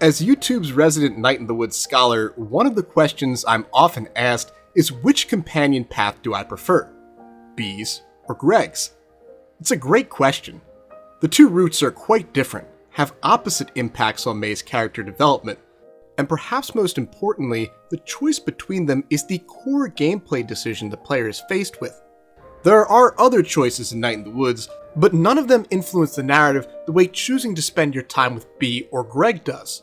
As YouTube's resident Night in the Woods scholar, one of the questions I'm often asked is which companion path do I prefer? Bea's or Gregg's? It's a great question. The two routes are quite different, have opposite impacts on Mae's character development, and perhaps most importantly, the choice between them is the core gameplay decision the player is faced with. There are other choices in Night in the Woods, but none of them influence the narrative the way choosing to spend your time with Bea or Gregg does.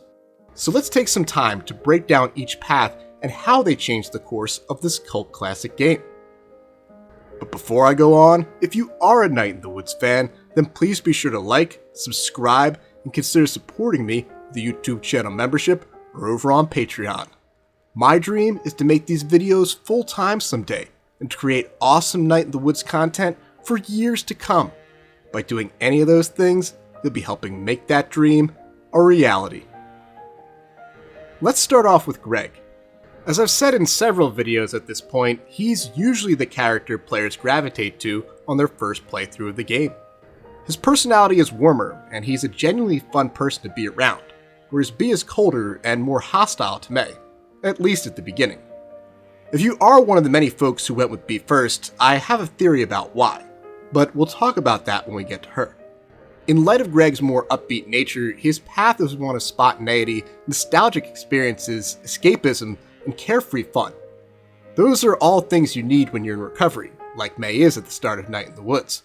So let's take some time to break down each path and how they change the course of this cult classic game. But before I go on, if you are a Night in the Woods fan, then please be sure to like, subscribe, and consider supporting me with the YouTube channel membership or over on Patreon. My dream is to make these videos full-time someday and to create awesome Night in the Woods content for years to come. By doing any of those things, you'll be helping make that dream a reality. Let's start off with Gregg. As I've said in several videos at this point, he's usually the character players gravitate to on their first playthrough of the game. His personality is warmer, and he's a genuinely fun person to be around, whereas Bea is colder and more hostile to Mae, at least at the beginning. If you are one of the many folks who went with Bea first, I have a theory about why, but we'll talk about that when we get to her. In light of Gregg's more upbeat nature, his path is one of spontaneity, nostalgic experiences, escapism, and carefree fun. Those are all things you need when you're in recovery, like Mae is at the start of Night in the Woods.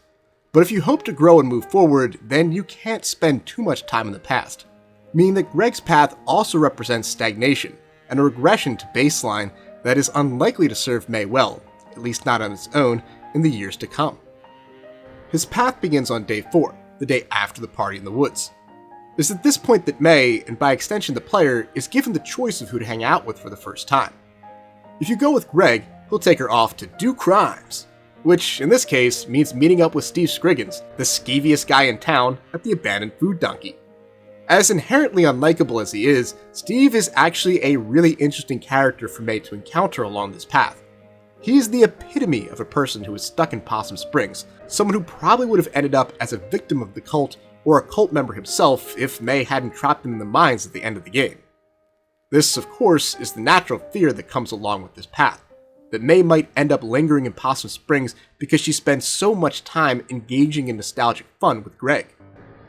But if you hope to grow and move forward, then you can't spend too much time in the past, meaning that Gregg's path also represents stagnation and a regression to baseline that is unlikely to serve Mae well, at least not on its own, in the years to come. His path begins on day 4, the day after the party in the woods. It's at this point that Mae, and by extension the player, is given the choice of who to hang out with for the first time. If you go with Gregg, he'll take her off to do crimes, which in this case means meeting up with Steve Scriggins, the skeeviest guy in town, at the abandoned food donkey. As inherently unlikable as he is, Steve is actually a really interesting character for Mae to encounter along this path. He is the epitome of a person who is stuck in Possum Springs, someone who probably would have ended up as a victim of the cult or a cult member himself if Mae hadn't trapped him in the mines at the end of the game. This, of course, is the natural fear that comes along with this path, that Mae might end up lingering in Possum Springs because she spends so much time engaging in nostalgic fun with Gregg.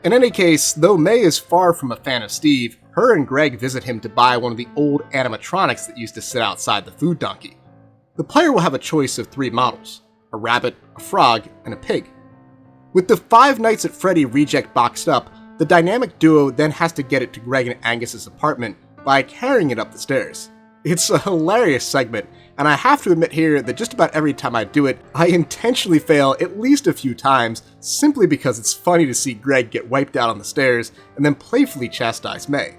In any case, though Mae is far from a fan of Steve, her and Gregg visit him to buy one of the old animatronics that used to sit outside the food donkey. The player will have a choice of 3 models: a rabbit, a frog, and a pig. With the Five Nights at Freddy reject boxed up, the dynamic duo then has to get it to Gregg and Angus's apartment by carrying it up the stairs. It's a hilarious segment, and I have to admit here that just about every time I do it, I intentionally fail at least a few times, simply because it's funny to see Gregg get wiped out on the stairs and then playfully chastise Mae.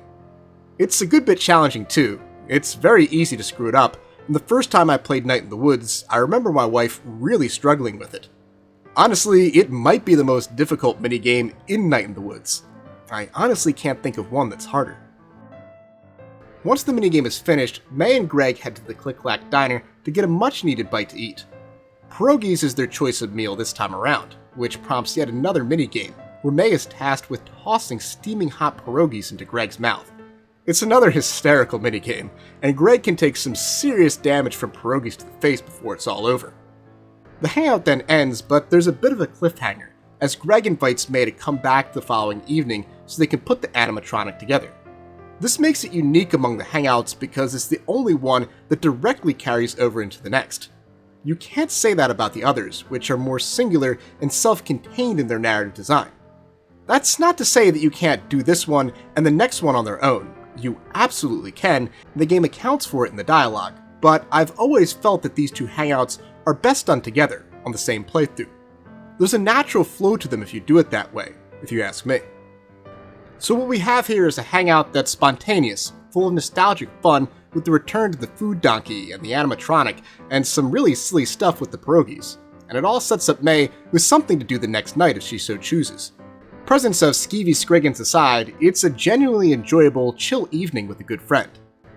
It's a good bit challenging too. It's very easy to screw it up, and the first time I played Night in the Woods, I remember my wife really struggling with it. Honestly, it might be the most difficult minigame in Night in the Woods. I honestly can't think of one that's harder. Once the minigame is finished, Mae and Gregg head to the Click Clack Diner to get a much-needed bite to eat. Pierogies is their choice of meal this time around, which prompts yet another minigame, where Mae is tasked with tossing steaming hot pierogies into Gregg's mouth. It's another hysterical minigame, and Gregg can take some serious damage from pierogies to the face before it's all over. The hangout then ends, but there's a bit of a cliffhanger, as Gregg invites Mae to come back the following evening so they can put the animatronic together. This makes it unique among the hangouts because it's the only one that directly carries over into the next. You can't say that about the others, which are more singular and self-contained in their narrative design. That's not to say that you can't do this one and the next one on their own. You absolutely can, and the game accounts for it in the dialogue, but I've always felt that these two hangouts are best done together, on the same playthrough. There's a natural flow to them if you do it that way, if you ask me. So what we have here is a hangout that's spontaneous, full of nostalgic fun with the return to the food donkey and the animatronic, and some really silly stuff with the pierogies. And it all sets up Mae with something to do the next night if she so chooses. Presence of skeevy Scriggins aside, it's a genuinely enjoyable, chill evening with a good friend.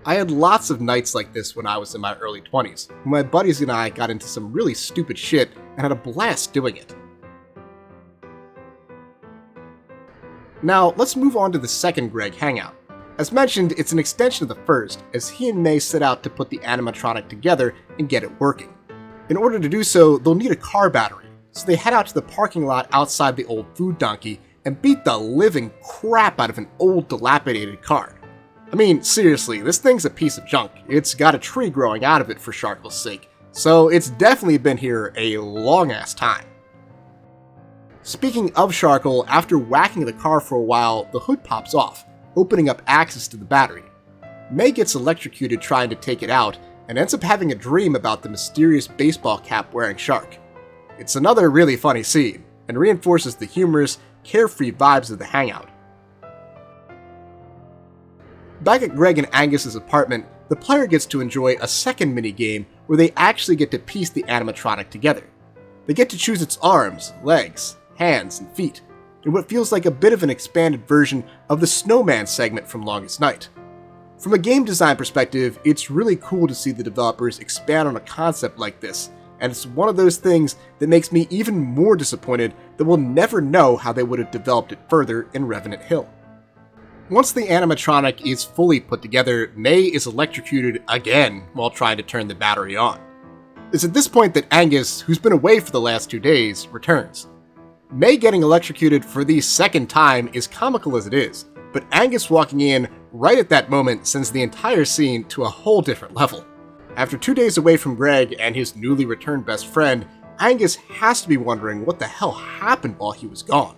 I had lots of nights like this when I was in my early 20s, when my buddies and I got into some really stupid shit and had a blast doing it. Now, let's move on to the second Gregg hangout. As mentioned, it's an extension of the first, as he and May set out to put the animatronic together and get it working. In order to do so, they'll need a car battery, so they head out to the parking lot outside the old food donkey and beat the living crap out of an old dilapidated car. I mean, seriously, this thing's a piece of junk. It's got a tree growing out of it for Sharkle's sake, so it's definitely been here a long-ass time. Speaking of Sharkle, after whacking the car for a while, the hood pops off, opening up access to the battery. May gets electrocuted trying to take it out, and ends up having a dream about the mysterious baseball cap-wearing shark. It's another really funny scene, and reinforces the humorous, carefree vibes of the Hangout. Back at Gregg and Angus's apartment, the player gets to enjoy a second mini-game where they actually get to piece the animatronic together. They get to choose its arms, legs, hands, and feet, in what feels like a bit of an expanded version of the Snowman segment from Longest Night. From a game design perspective, it's really cool to see the developers expand on a concept like this, and it's one of those things that makes me even more disappointed that we'll never know how they would have developed it further in Revenant Hill. Once the animatronic is fully put together, May is electrocuted again while trying to turn the battery on. It's at this point that Angus, who's been away for the last 2 days, returns. May getting electrocuted for the second time is comical as it is, but Angus walking in right at that moment sends the entire scene to a whole different level. After 2 days away from Gregg and his newly returned best friend, Angus has to be wondering what the hell happened while he was gone.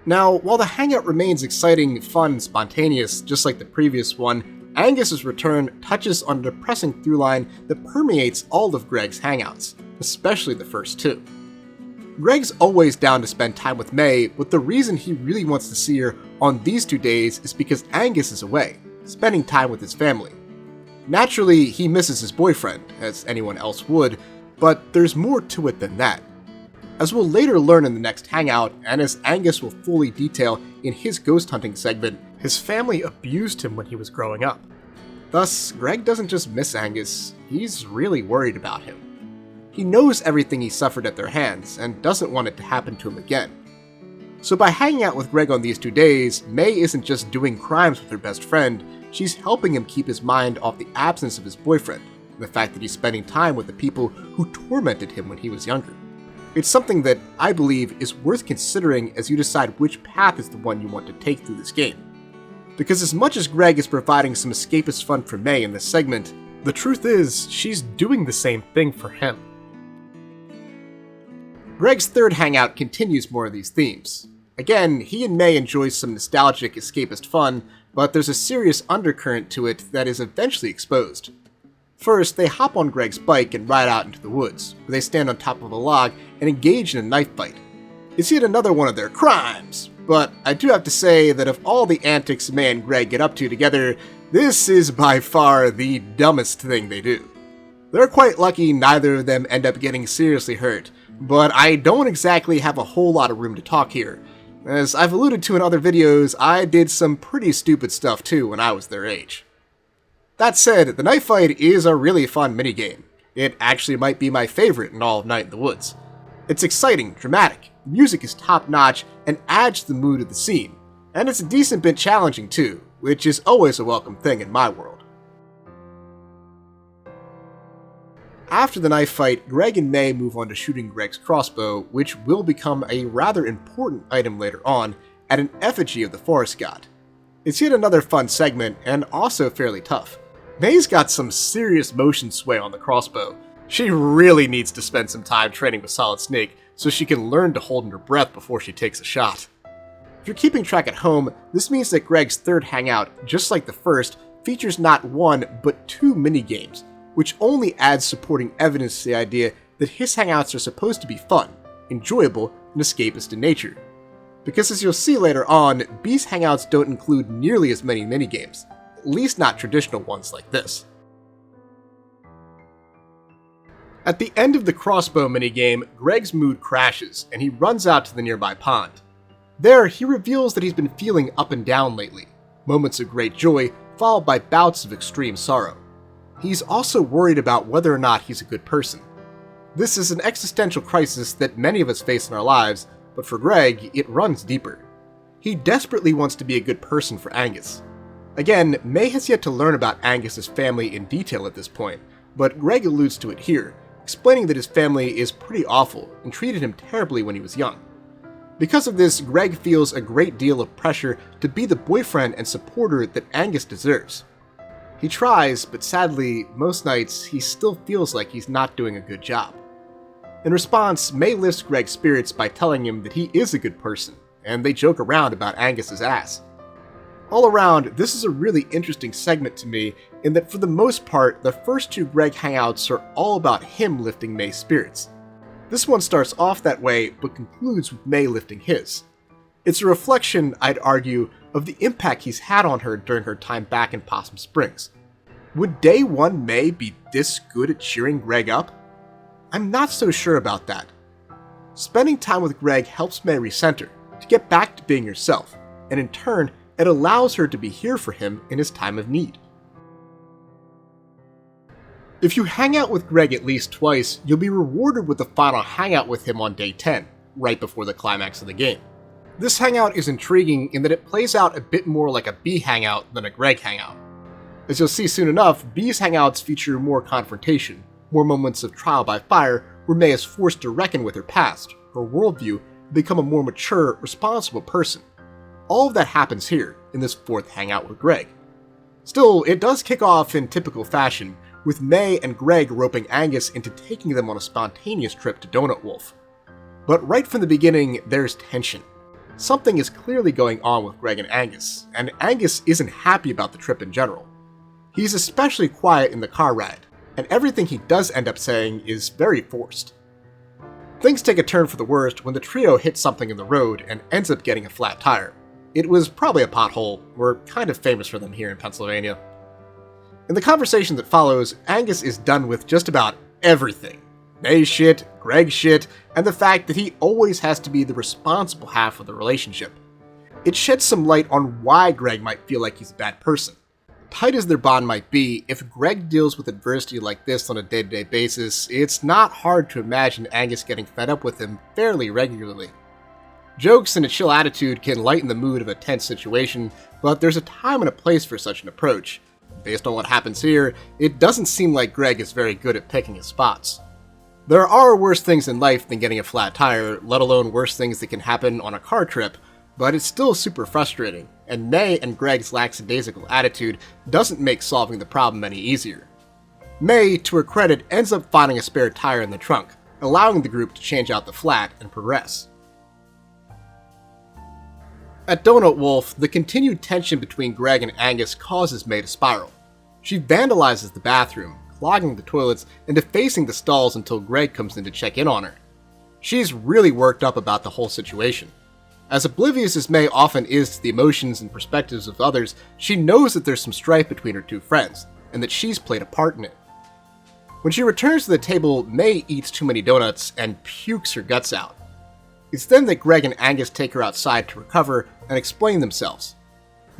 Now, while the Hangout remains exciting, fun, and spontaneous, just like the previous one, Angus's return touches on a depressing throughline that permeates all of Gregg's Hangouts, especially the first two. Gregg's always down to spend time with May, but the reason he really wants to see her on these 2 days is because Angus is away, spending time with his family. Naturally, he misses his boyfriend, as anyone else would, but there's more to it than that. As we'll later learn in the next Hangout, and as Angus will fully detail in his ghost hunting segment, his family abused him when he was growing up. Thus, Gregg doesn't just miss Angus, he's really worried about him. He knows everything he suffered at their hands, and doesn't want it to happen to him again. So by hanging out with Gregg on these 2 days, May isn't just doing crimes with her best friend, she's helping him keep his mind off the absence of his boyfriend, and the fact that he's spending time with the people who tormented him when he was younger. It's something that I believe is worth considering as you decide which path is the one you want to take through this game. Because as much as Gregg is providing some escapist fun for May in this segment, the truth is she's doing the same thing for him. Gregg's third Hangout continues more of these themes. Again, he and May enjoy some nostalgic escapist fun, but there's a serious undercurrent to it that is eventually exposed. First, they hop on Gregg's bike and ride out into the woods, where they stand on top of a log and engage in a knife fight. It's yet another one of their crimes, but I do have to say that of all the antics May and Gregg get up to together, this is by far the dumbest thing they do. They're quite lucky neither of them end up getting seriously hurt, but I don't exactly have a whole lot of room to talk here. As I've alluded to in other videos, I did some pretty stupid stuff too when I was their age. That said, the knife fight is a really fun minigame. It actually might be my favorite in all of Night in the Woods. It's exciting, dramatic, the music is top-notch, and adds to the mood of the scene. And it's a decent bit challenging too, which is always a welcome thing in my world. After the knife fight, Gregg and May move on to shooting Gregg's crossbow, which will become a rather important item later on, at an effigy of the forest god. It's yet another fun segment, and also fairly tough. May's got some serious motion sway on the crossbow. She really needs to spend some time training with Solid Snake so she can learn to hold in her breath before she takes a shot. If you're keeping track at home, this means that Gregg's third Hangout, just like the first, features not one, but 2 minigames, which only adds supporting evidence to the idea that his Hangouts are supposed to be fun, enjoyable, and escapist in nature. Because as you'll see later on, Bea's Hangouts don't include nearly as many minigames, at least not traditional ones like this. At the end of the crossbow minigame, Gregg's mood crashes, and he runs out to the nearby pond. There, he reveals that he's been feeling up and down lately, moments of great joy, followed by bouts of extreme sorrow. He's also worried about whether or not he's a good person. This is an existential crisis that many of us face in our lives, but for Gregg, it runs deeper. He desperately wants to be a good person for Angus. Again, May has yet to learn about Angus's family in detail at this point, but Gregg alludes to it here, explaining that his family is pretty awful and treated him terribly when he was young. Because of this, Gregg feels a great deal of pressure to be the boyfriend and supporter that Angus deserves. He tries, but sadly, most nights he still feels like he's not doing a good job. In response, May lifts Gregg's spirits by telling him that he is a good person, and they joke around about Angus's ass. All around, this is a really interesting segment to me in that for the most part, the first two Gregg hangouts are all about him lifting May's spirits. This one starts off that way, but concludes with May lifting his. It's a reflection, I'd argue, of the impact he's had on her during her time back in Possum Springs. Would Day 1 May be this good at cheering Gregg up? I'm not so sure about that. Spending time with Gregg helps May recenter, to get back to being herself, and in turn, it allows her to be here for him in his time of need. If you hang out with Gregg at least twice, you'll be rewarded with the final hangout with him on day 10, right before the climax of the game. This hangout is intriguing in that it plays out a bit more like a Bea hangout than a Gregg hangout. As you'll see soon enough, Bea's hangouts feature more confrontation, more moments of trial by fire where May is forced to reckon with her past, her worldview, and become a more mature, responsible person. All of that happens here, in this fourth hangout with Gregg. Still, it does kick off in typical fashion, with May and Gregg roping Angus into taking them on a spontaneous trip to Donut Wolf. But right from the beginning, there's tension. Something is clearly going on with Gregg and Angus isn't happy about the trip in general. He's especially quiet in the car ride, and everything he does end up saying is very forced. Things take a turn for the worst when the trio hits something in the road and ends up getting a flat tire. It was probably a pothole. We're kind of famous for them here in Pennsylvania. In the conversation that follows, Angus is done with just about everything. May's shit, Gregg's shit, and the fact that he always has to be the responsible half of the relationship. It sheds some light on why Gregg might feel like he's a bad person. Tight as their bond might be, if Gregg deals with adversity like this on a day-to-day basis, it's not hard to imagine Angus getting fed up with him fairly regularly. Jokes and a chill attitude can lighten the mood of a tense situation, but there's a time and a place for such an approach. Based on what happens here, it doesn't seem like Gregg is very good at picking his spots. There are worse things in life than getting a flat tire, let alone worse things that can happen on a car trip, but it's still super frustrating, and May and Gregg's lackadaisical attitude doesn't make solving the problem any easier. May, to her credit, ends up finding a spare tire in the trunk, allowing the group to change out the flat and progress. At Donut Wolf, the continued tension between Gregg and Angus causes May to spiral. She vandalizes the bathroom, clogging the toilets and defacing the stalls until Gregg comes in to check in on her. She's really worked up about the whole situation. As oblivious as May often is to the emotions and perspectives of others, she knows that there's some strife between her two friends, and that she's played a part in it. When she returns to the table, May eats too many donuts and pukes her guts out. It's then that Gregg and Angus take her outside to recover and explain themselves.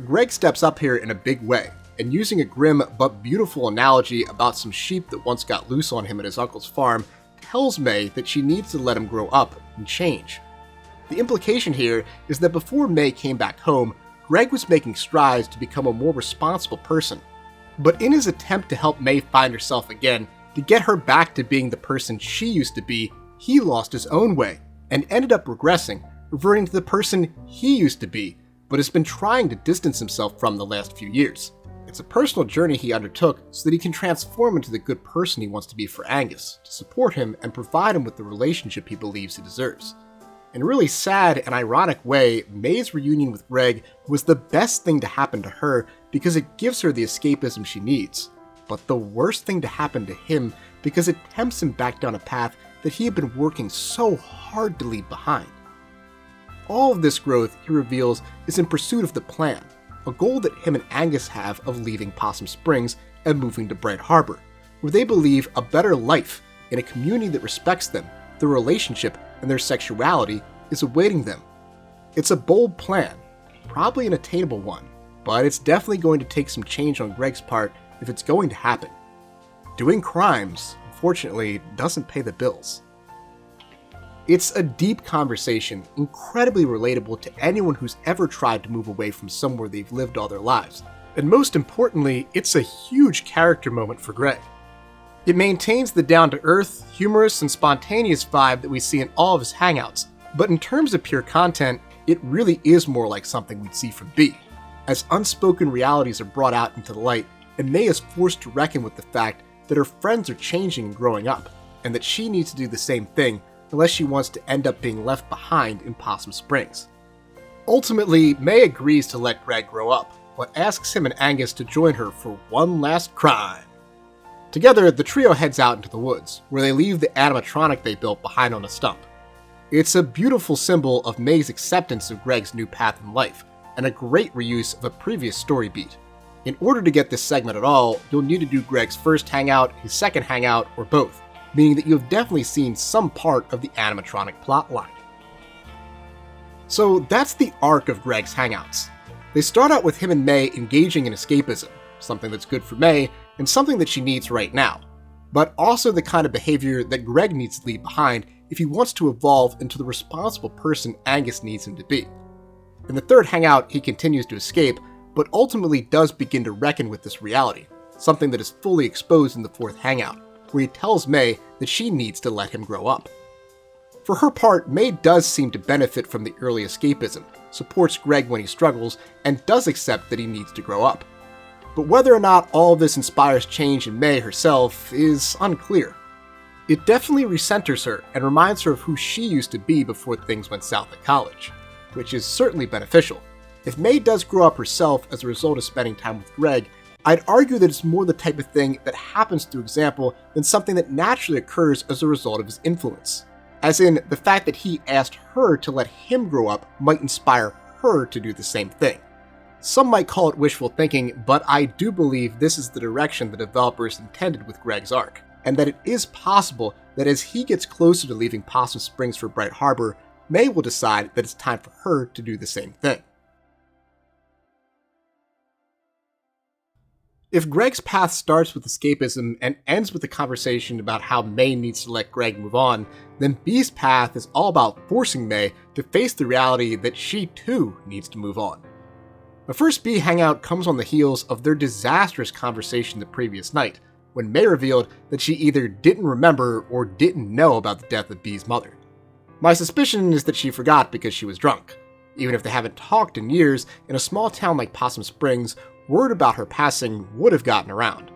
Gregg steps up here in a big way, and using a grim but beautiful analogy about some sheep that once got loose on him at his uncle's farm, tells May that she needs to let him grow up and change. The implication here is that before May came back home, Gregg was making strides to become a more responsible person. But in his attempt to help May find herself again, to get her back to being the person she used to be, he lost his own way, and ended up regressing, reverting to the person he used to be, but has been trying to distance himself from the last few years. It's a personal journey he undertook so that he can transform into the good person he wants to be for Angus, to support him and provide him with the relationship he believes he deserves. In a really sad and ironic way, May's reunion with Gregg was the best thing to happen to her because it gives her the escapism she needs, but the worst thing to happen to him because it tempts him back down a path that he had been working so hard to leave behind. All of this growth, he reveals, is in pursuit of the plan, a goal that him and Angus have of leaving Possum Springs and moving to Bright Harbor, where they believe a better life in a community that respects them, their relationship, and their sexuality is awaiting them. It's a bold plan, probably an attainable one, but it's definitely going to take some change on Gregg's part if it's going to happen. Doing crimes, unfortunately, doesn't pay the bills. It's a deep conversation, incredibly relatable to anyone who's ever tried to move away from somewhere they've lived all their lives. And most importantly, it's a huge character moment for Gregg. It maintains the down-to-earth, humorous, and spontaneous vibe that we see in all of his hangouts, but in terms of pure content, it really is more like something we'd see from Bea, as unspoken realities are brought out into the light, and May is forced to reckon with the fact that her friends are changing and growing up, and that she needs to do the same thing unless she wants to end up being left behind in Possum Springs. Ultimately, May agrees to let Gregg grow up, but asks him and Angus to join her for one last crime. Together, the trio heads out into the woods, where they leave the animatronic they built behind on a stump. It's a beautiful symbol of May's acceptance of Gregg's new path in life, and a great reuse of a previous story beat. In order to get this segment at all, you'll need to do Gregg's first hangout, his second hangout, or both, meaning that you have definitely seen some part of the animatronic plotline. So that's the arc of Gregg's hangouts. They start out with him and May engaging in escapism, something that's good for May, and something that she needs right now, but also the kind of behavior that Gregg needs to leave behind if he wants to evolve into the responsible person Angus needs him to be. In the third hangout, he continues to escape, but ultimately does begin to reckon with this reality, something that is fully exposed in the fourth hangout, where he tells May that she needs to let him grow up. For her part, May does seem to benefit from the early escapism, supports Gregg when he struggles, and does accept that he needs to grow up. But whether or not all of this inspires change in May herself is unclear. It definitely recenters her and reminds her of who she used to be before things went south at college, which is certainly beneficial. If May does grow up herself as a result of spending time with Gregg, I'd argue that it's more the type of thing that happens through example than something that naturally occurs as a result of his influence. As in, the fact that he asked her to let him grow up might inspire her to do the same thing. Some might call it wishful thinking, but I do believe this is the direction the developers intended with Gregg's arc, and that it is possible that as he gets closer to leaving Possum Springs for Bright Harbor, May will decide that it's time for her to do the same thing. If Gregg's path starts with escapism and ends with a conversation about how May needs to let Gregg move on, then Bea's path is all about forcing May to face the reality that she too needs to move on. The first Bea hangout comes on the heels of their disastrous conversation the previous night, when May revealed that she either didn't remember or didn't know about the death of Bea's mother. My suspicion is that she forgot because she was drunk. Even if they haven't talked in years, in a small town like Possum Springs, word about her passing would have gotten around.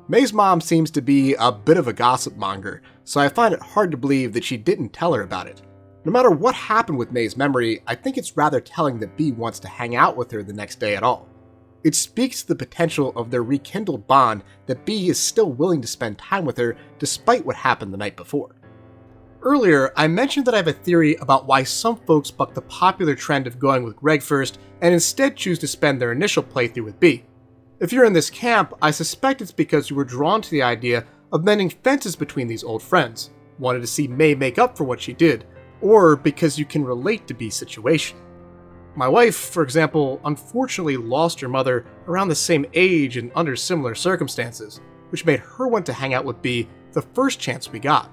May's mom seems to be a bit of a gossip monger, so I find it hard to believe that she didn't tell her about it. No matter what happened with May's memory, I think it's rather telling that Bea wants to hang out with her the next day at all. It speaks to the potential of their rekindled bond that Bea is still willing to spend time with her despite what happened the night before. Earlier, I mentioned that I have a theory about why some folks buck the popular trend of going with Gregg first and instead choose to spend their initial playthrough with Bea. If you're in this camp, I suspect it's because you were drawn to the idea of mending fences between these old friends, wanted to see May make up for what she did, or because you can relate to Bea's situation. My wife, for example, unfortunately lost her mother around the same age and under similar circumstances, which made her want to hang out with Bea the first chance we got.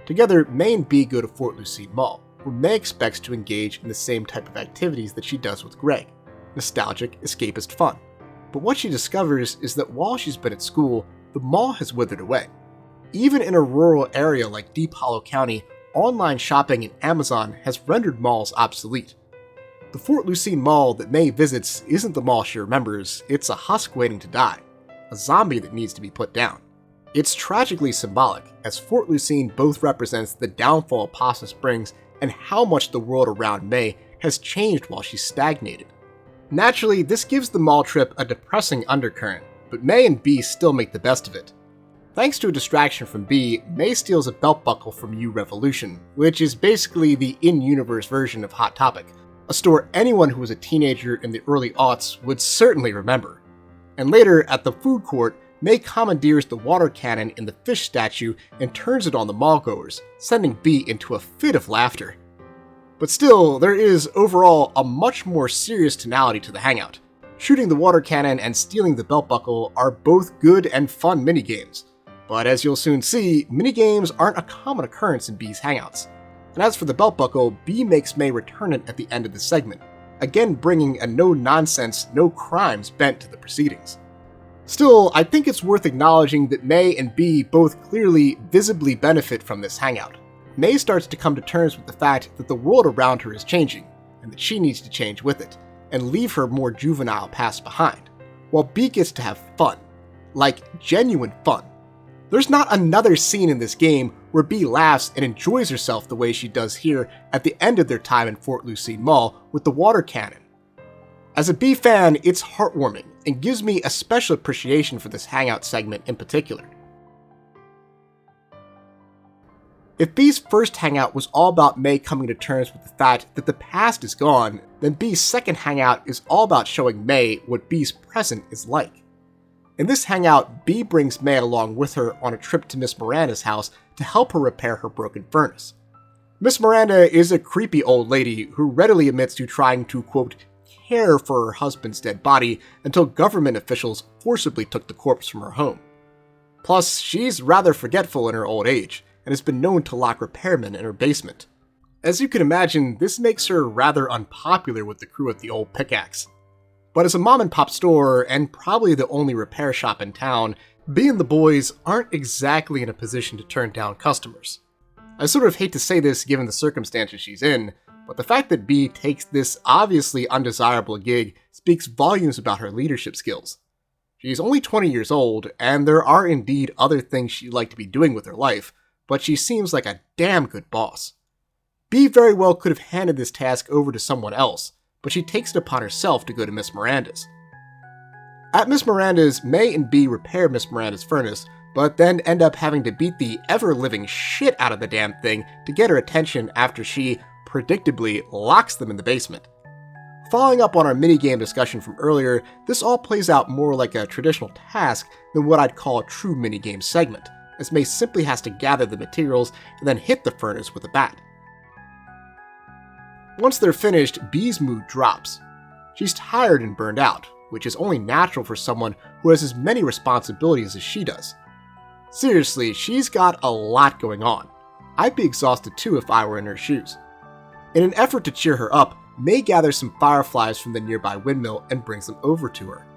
Together, May and Bea go to Fort Lucine Mall, where May expects to engage in the same type of activities that she does with Gregg, nostalgic, escapist fun. But what she discovers is that while she's been at school, the mall has withered away. Even in a rural area like Deep Hollow County, online shopping and Amazon has rendered malls obsolete. The Fort Lucine Mall that May visits isn't the mall she remembers, it's a husk waiting to die, a zombie that needs to be put down. It's tragically symbolic, as Fort Lucine both represents the downfall of Possum Springs and how much the world around May has changed while she's stagnated. Naturally, this gives the mall trip a depressing undercurrent, but May and Bea still make the best of it. Thanks to a distraction from Bea, May steals a belt buckle from U Revolution, which is basically the in-universe version of Hot Topic, a store anyone who was a teenager in the early aughts would certainly remember. And later, at the food court, May commandeers the water cannon in the fish statue and turns it on the mallgoers, sending Bea into a fit of laughter. But still, there is overall a much more serious tonality to the hangout. Shooting the water cannon and stealing the belt buckle are both good and fun minigames. But as you'll soon see, minigames aren't a common occurrence in Bee's Hangouts. And as for the belt buckle, Bea makes May return it at the end of the segment, again bringing a no-nonsense, no-crimes bent to the proceedings. Still, I think it's worth acknowledging that May and Bea both clearly, visibly benefit from this hangout. May starts to come to terms with the fact that the world around her is changing, and that she needs to change with it, and leave her more juvenile past behind, while Bea gets to have fun. Like, genuine fun. There's not another scene in this game where Bea laughs and enjoys herself the way she does here at the end of their time in Fort Lucine Mall with the water cannon. As a Bea fan, it's heartwarming and gives me a special appreciation for this hangout segment in particular. If Bea's first hangout was all about May coming to terms with the fact that the past is gone, then Bea's second hangout is all about showing May what Bea's present is like. In this hangout, Bea brings May along with her on a trip to Miss Miranda's house to help her repair her broken furnace. Miss Miranda is a creepy old lady who readily admits to trying to, quote, care for her husband's dead body until government officials forcibly took the corpse from her home. Plus, she's rather forgetful in her old age, and has been known to lock repairmen in her basement. As you can imagine, this makes her rather unpopular with the crew at the Old Pickaxe. But as a mom-and-pop store, and probably the only repair shop in town, Bea and the boys aren't exactly in a position to turn down customers. I sort of hate to say this given the circumstances she's in, but the fact that Bea takes this obviously undesirable gig speaks volumes about her leadership skills. She's only 20 years old, and there are indeed other things she'd like to be doing with her life, but she seems like a damn good boss. Bea very well could have handed this task over to someone else, but she takes it upon herself to go to Miss Miranda's. At Miss Miranda's, May and Bea repair Miss Miranda's furnace, but then end up having to beat the ever-living shit out of the damn thing to get her attention after she, predictably, locks them in the basement. Following up on our minigame discussion from earlier, this all plays out more like a traditional task than what I'd call a true minigame segment, as May simply has to gather the materials and then hit the furnace with a bat. Once they're finished, Bea's mood drops. She's tired and burned out, which is only natural for someone who has as many responsibilities as she does. Seriously, she's got a lot going on. I'd be exhausted too if I were in her shoes. In an effort to cheer her up, May gathers some fireflies from the nearby windmill and brings them over to her.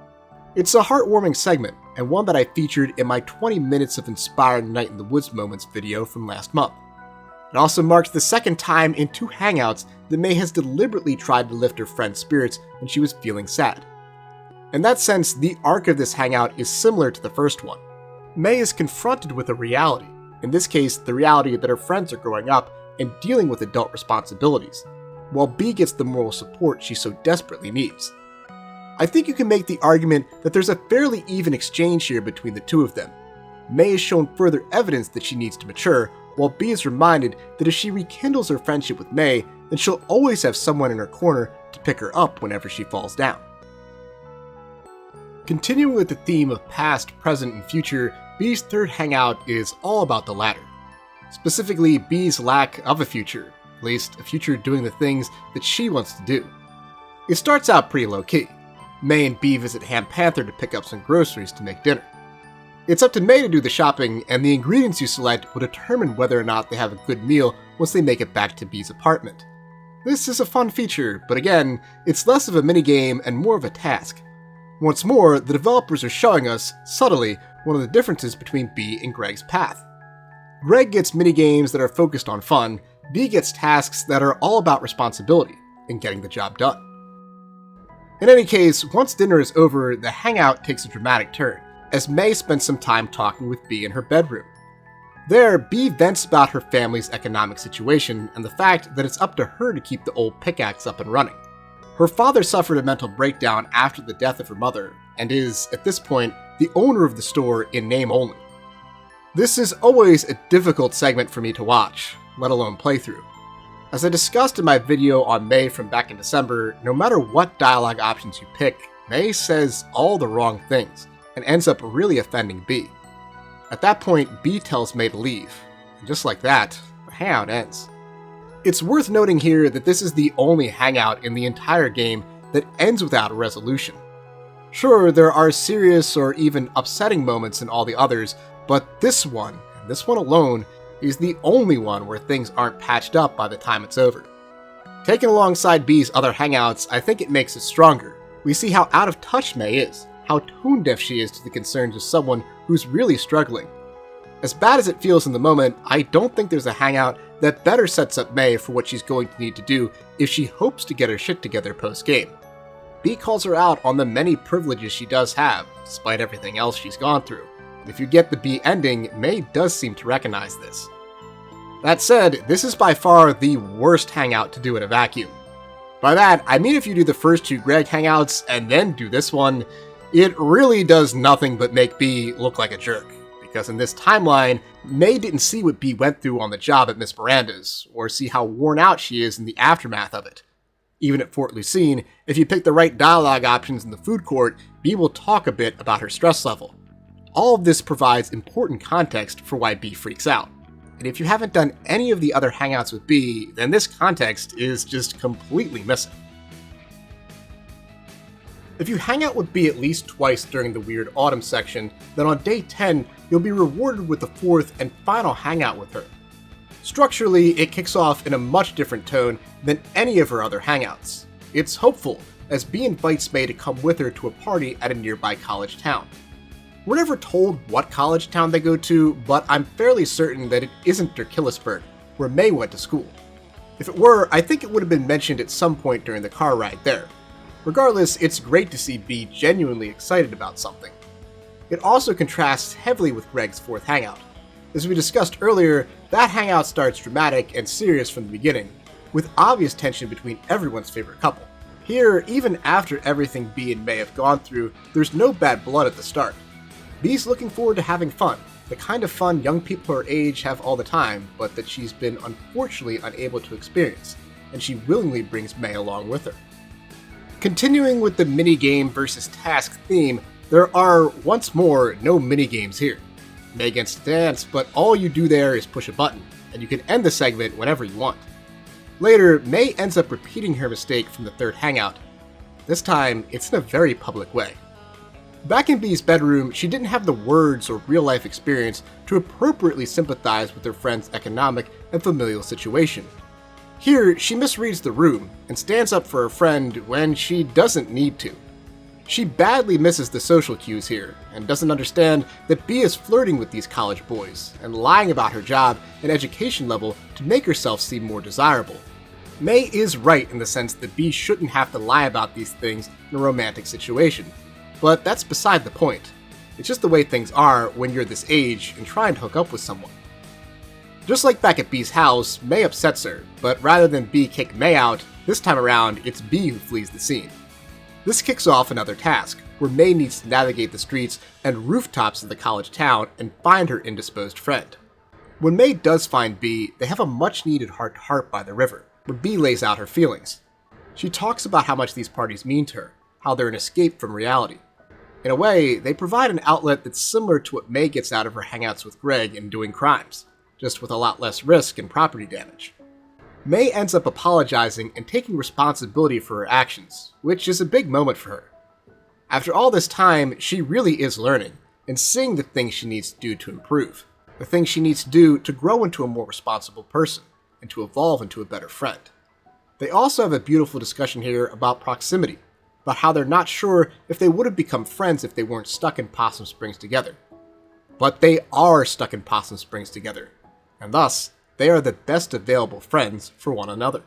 It's a heartwarming segment, and one that I featured in my 20 minutes of inspired Night in the Woods moments video from last month. It also marks the second time in 2 hangouts that May has deliberately tried to lift her friend's spirits when she was feeling sad. In that sense, the arc of this hangout is similar to the first one. May is confronted with a reality, in this case the reality that her friends are growing up and dealing with adult responsibilities, while Bea gets the moral support she so desperately needs. I think you can make the argument that there's a fairly even exchange here between the two of them. May is shown further evidence that she needs to mature, while Bea is reminded that if she rekindles her friendship with May, then she'll always have someone in her corner to pick her up whenever she falls down. Continuing with the theme of past, present, and future, Bea's third hangout is all about the latter. Specifically, Bea's lack of a future, at least a future doing the things that she wants to do. It starts out pretty low-key. May and Bea visit Ham Panther to pick up some groceries to make dinner. It's up to May to do the shopping, and the ingredients you select will determine whether or not they have a good meal once they make it back to Bea's apartment. This is a fun feature, but again, it's less of a minigame and more of a task. Once more, the developers are showing us, subtly, one of the differences between Bea and Gregg's path. Gregg gets minigames that are focused on fun, Bea gets tasks that are all about responsibility and getting the job done. In any case, once dinner is over, the hangout takes a dramatic turn, as May spends some time talking with Bea in her bedroom. There, Bea vents about her family's economic situation and the fact that it's up to her to keep the Old Pickaxe up and running. Her father suffered a mental breakdown after the death of her mother, and is, at this point, the owner of the store in name only. This is always a difficult segment for me to watch, let alone play through. As I discussed in my video on May from back in December, no matter what dialogue options you pick, May says all the wrong things, and ends up really offending Bea. At that point, Bea tells May to leave, and just like that, the hangout ends. It's worth noting here that this is the only hangout in the entire game that ends without a resolution. Sure, there are serious or even upsetting moments in all the others, But this one, and this one alone, is the only one where things aren't patched up by the time it's over. Taken alongside Bea's other hangouts, I think it makes it stronger. We see how out of touch May is, how tone-deaf she is to the concerns of someone who's really struggling. As bad as it feels in the moment, I don't think there's a hangout that better sets up May for what she's going to need to do if she hopes to get her shit together post-game. Bea calls her out on the many privileges she does have, despite everything else she's gone through. And if you get the Bea ending, May does seem to recognize this. That said, this is by far the worst hangout to do in a vacuum. By that, I mean if you do the first 2 Gregg hangouts and then do this one, it really does nothing but make Bea look like a jerk. Because in this timeline, May didn't see what Bea went through on the job at Miss Miranda's, or see how worn out she is in the aftermath of it. Even at Fort Lucine, if you pick the right dialogue options in the food court, Bea will talk a bit about her stress level. All of this provides important context for why Bea freaks out. And if you haven't done any of the other hangouts with Bea, then this context is just completely missing. If you hang out with Bea at least twice during the Weird Autumn section, then on day 10, you'll be rewarded with the 4th and final hangout with her. Structurally, it kicks off in a much different tone than any of her other hangouts. It's hopeful, as Bea invites May to come with her to a party at a nearby college town. We're never told what college town they go to, but I'm fairly certain that it isn't Derkillisburg, where May went to school. If it were, I think it would have been mentioned at some point during the car ride there. Regardless, it's great to see Bea genuinely excited about something. It also contrasts heavily with Gregg's 4th hangout. As we discussed earlier, that hangout starts dramatic and serious from the beginning, with obvious tension between everyone's favorite couple. Here, even after everything Bea and May have gone through, there's no bad blood at the start. Bea's looking forward to having fun, the kind of fun young people her age have all the time, but that she's been unfortunately unable to experience, and she willingly brings May along with her. Continuing with the minigame versus task theme, there are, once more, no minigames here. May gets to dance, but all you do there is push a button, and you can end the segment whenever you want. Later, May ends up repeating her mistake from the 3rd hangout. This time, it's in a very public way. Back in Bea's bedroom, she didn't have the words or real-life experience to appropriately sympathize with her friend's economic and familial situation. Here, she misreads the room and stands up for her friend when she doesn't need to. She badly misses the social cues here, and doesn't understand that Bea is flirting with these college boys, and lying about her job and education level to make herself seem more desirable. May is right in the sense that Bea shouldn't have to lie about these things in a romantic situation. But that's beside the point. It's just the way things are when you're this age and trying to hook up with someone. Just like back at Bea's house, May upsets her, but rather than Bea kick May out, this time around it's Bea who flees the scene. This kicks off another task, where May needs to navigate the streets and rooftops of the college town and find her indisposed friend. When May does find Bea, they have a much needed heart-to-heart by the river, where Bea lays out her feelings. She talks about how much these parties mean to her, how they're an escape from reality. In a way, they provide an outlet that's similar to what May gets out of her hangouts with Gregg in doing crimes, just with a lot less risk and property damage. May ends up apologizing and taking responsibility for her actions, which is a big moment for her. After all this time, she really is learning, and seeing the things she needs to do to improve, the things she needs to do to grow into a more responsible person, and to evolve into a better friend. They also have a beautiful discussion here about proximity, about how they're not sure if they would have become friends if they weren't stuck in Possum Springs together. But they are stuck in Possum Springs together, and thus, they are the best available friends for one another.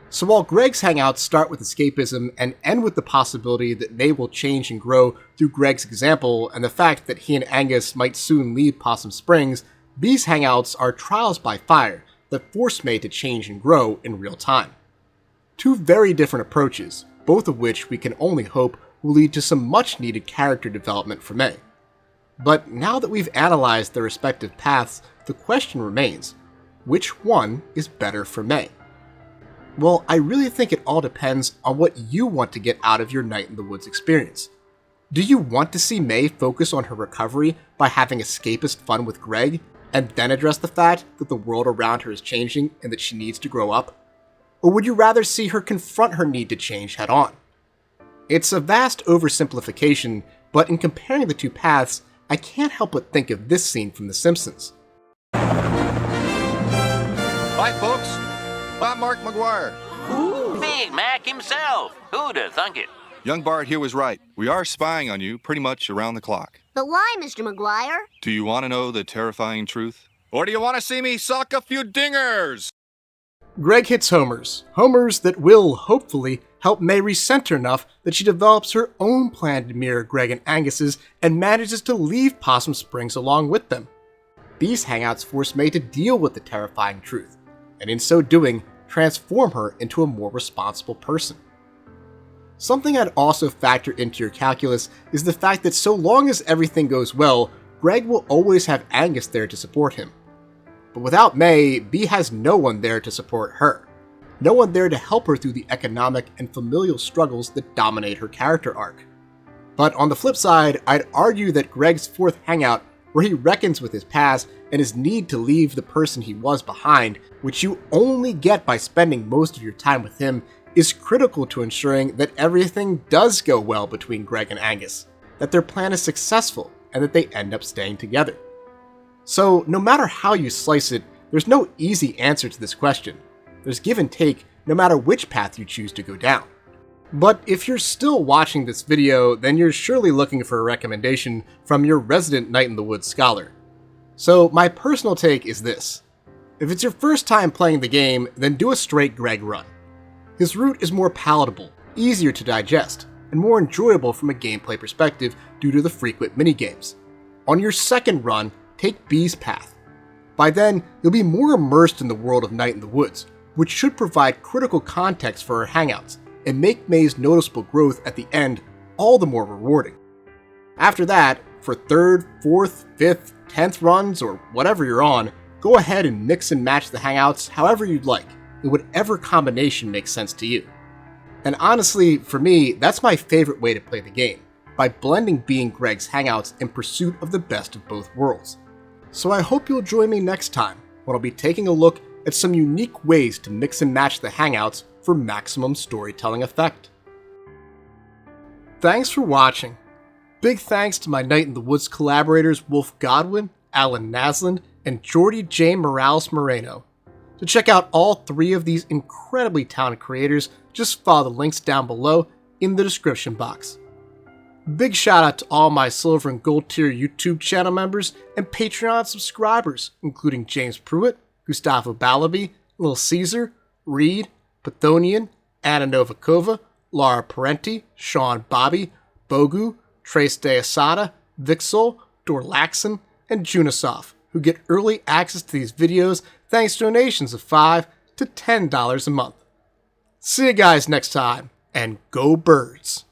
So while Gregg's hangouts start with escapism and end with the possibility that May will change and grow through Gregg's example and the fact that he and Angus might soon leave Possum Springs, Bea's hangouts are trials by fire that force May to change and grow in real time. 2 very different approaches, both of which we can only hope will lead to some much needed character development for May. But now that we've analyzed their respective paths, the question remains, which one is better for May? Well, I really think it all depends on what you want to get out of your Night in the Woods experience. Do you want to see May focus on her recovery by having escapist fun with Gregg, and then address the fact that the world around her is changing and that she needs to grow up? Or would you rather see her confront her need to change head on? It's a vast oversimplification, But in comparing the two paths, I can't help but think of this scene from The Simpsons. Hi, folks. I'm Mark McGuire. Big Mac himself. Who'd have thunk it? Young Bart here was right. We are spying on you pretty much around the clock. But why, Mr. McGuire? Do you want to know the terrifying truth? Or do you want to see me sock a few dingers? Gregg hits homers. Homers that will, hopefully, help May recenter enough that she develops her own plan to mirror Gregg and Angus's and manages to leave Possum Springs along with them. These hangouts force May to deal with the terrifying truth, and in so doing, transform her into a more responsible person. Something I'd also factor into your calculus is the fact that so long as everything goes well, Gregg will always have Angus there to support him. But without May, Bea has no one there to support her. No one there to help her through the economic and familial struggles that dominate her character arc. But on the flip side, I'd argue that Gregg's fourth hangout, where he reckons with his past and his need to leave the person he was behind, which you only get by spending most of your time with him, is critical to ensuring that everything does go well between Gregg and Angus, that their plan is successful, and that they end up staying together. So, no matter how you slice it, there's no easy answer to this question. There's give and take no matter which path you choose to go down. But if you're still watching this video, then you're surely looking for a recommendation from your resident Night in the Woods scholar. So my personal take is this. If it's your first time playing the game, then do a straight Gregg run. His route is more palatable, easier to digest, and more enjoyable from a gameplay perspective due to the frequent minigames. On your second run, take Bea's path. By then, you'll be more immersed in the world of Night in the Woods, which should provide critical context for her hangouts, and make May's noticeable growth at the end all the more rewarding. After that, for 3rd, 4th, 5th, 10th runs, or whatever you're on, go ahead and mix and match the hangouts however you'd like, in whatever combination makes sense to you. And honestly, for me, that's my favorite way to play the game, by blending Bea and Gregg's hangouts in pursuit of the best of both worlds. So I hope you'll join me next time, when I'll be taking a look at some unique ways to mix and match the hangouts for maximum storytelling effect. Thanks for watching. Big thanks to my Night in the Woods collaborators Wolf.Godwin, Allan Naslund, and Jordi Jaen Moreno. To check out all 3 of these incredibly talented creators, just follow the links down below in the description box. Big shout out to all my silver and gold tier YouTube channel members and Patreon subscribers, including James Pruitt, Gustavo Balabi, Lil Caesar, Reed, Pathonian, Anna Novikova, Laura Parenti, Sean Bobby, Bogu, Trace De Asada, Vixel, Dorlaxon, and Junisov, who get early access to these videos thanks to donations of $5 to $10 a month. See you guys next time, and go birds!